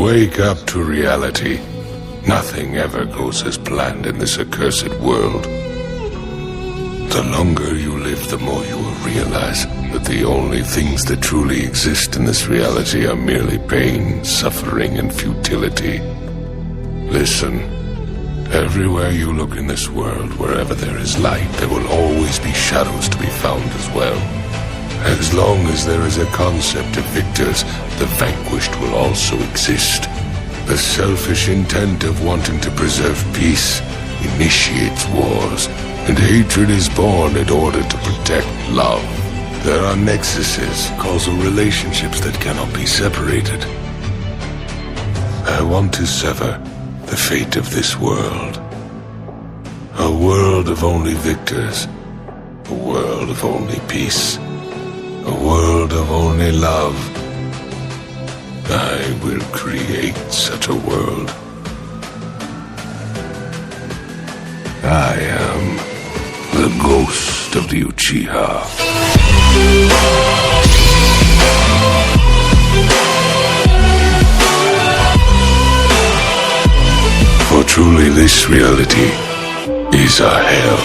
Wake up to reality. Nothing ever goes as planned in this accursed world. The longer you live, the more you will realize that the only things that truly exist in this reality are merely pain, suffering, and futility. Listen, everywhere you look in this world, wherever there is light, there will always be shadows to be found as well. As long as there is a concept of victors, the vanquished will also exist. The selfish intent of wanting to preserve peace initiates wars, and hatred is born in order to protect love. There are nexuses, causal relationships that cannot be separated. I want to sever the fate of this world. A world of only victors. A world of only peace. A world of only love. I will create such a world. I am the ghost of the Uchiha. For truly this reality is a hell.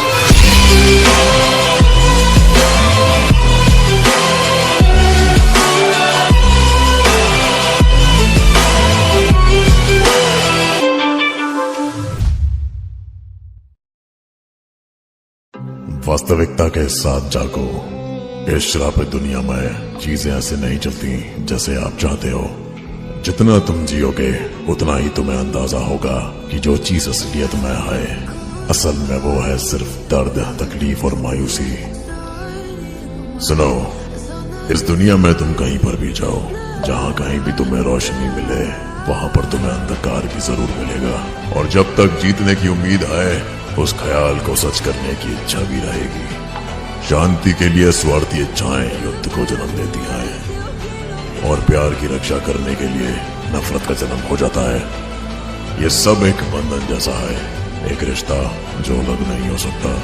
वास्तविकता के साथ जागो। इस श्रापित दुनिया में चीजें ऐसे नहीं चलती जैसे आप चाहते हो। जितना तुम जियोगे उतना ही तुम्हें अंदाजा होगा कि जो चीज असलियत में है असल में वो है सिर्फ दर्द, तकलीफ और मायूसी। सुनो, इस दुनिया में तुम कहीं पर भी जाओ, जहाँ कहीं भी तुम्हें रोशनी मिले वहां पर तुम्हें अंधकार भी जरूर मिलेगा। और जब तक जीतने की उम्मीद है उस ख्याल को सच करने की इच्छा भी रहेगी। शांति के लिए स्वार्थी इच्छाएं युद्ध को जन्म देती हैं और प्यार की रक्षा करने के लिए नफरत का जन्म हो जाता है। ये सब एक बंधन जैसा है, एक रिश्ता जो अलग नहीं हो सकता।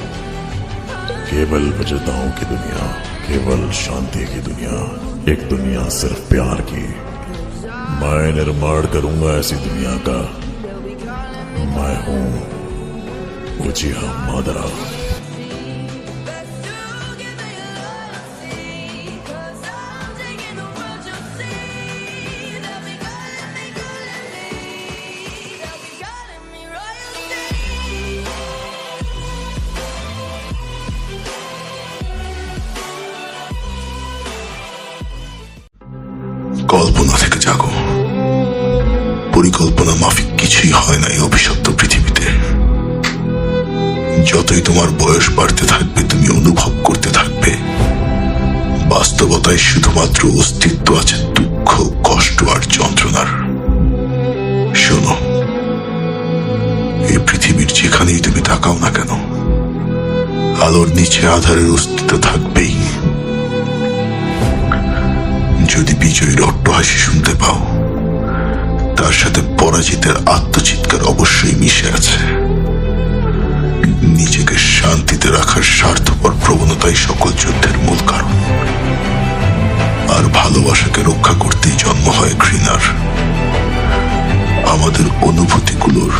केवल विजेताओं की दुनिया, केवल शांति की दुनिया, एक दुनिया सिर्फ प्यार की। मैं निर्माण करूंगा ऐसी दुनिया का। मैं हूं उचिहा मादरा। কল্পনা থেকে জাগো। পরিকল্পনা মাফিক কিছুই হয় না এই অভিশপ্ত পৃথিবীতে। যতই তোমার বয়স বাড়তে থাকবে তুমি অনুভব করতে থাকবে বাস্তবতায় শুধুমাত্র অস্তিত্ব আছে দুঃখ, কষ্ট আর যন্ত্রণার। শোনো, এই পৃথিবীর যেখানেই তুমি তাকাও না কেন আলোর নিচে আধারের অস্তিত্ব থাকবেই। যদি বিজয়ীর অট্টহাসি শুনতে পাও তার সাথে পরাজিতের আত্মচিৎকার অবশ্যই মিশে আছে। নিজেকে শান্তিতে রাখার স্বার্থপর প্রবণতাই সকল যুদ্ধের মূল কারণ। আর ভালোবাসাকে রক্ষা করতেই জন্ম হয় ঘৃণার। আমাদের অনুভূতিগুলোর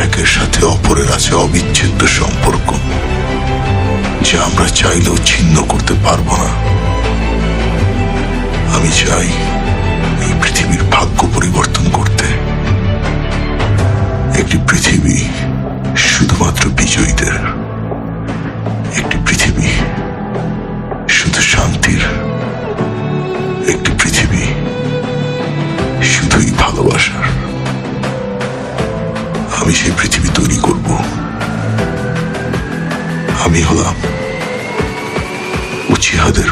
একের সাথে অপরের আছে অবিচ্ছেদ্য সম্পর্ক, যা আমরা চাইলেও ছিন্ন করতে পারবো না। আমি চাই এই পৃথিবীর ভাগ্য পরিবর্তন করতে। একটি পৃথিবী শুধুমাত্র বিজয়ীদের, একটি পৃথিবী শুধু শান্তির, একটি পৃথিবী শুধুই ভালোবাসার। আমি সেই পৃথিবী তৈরি করব। আমি হলাম উচিহাদের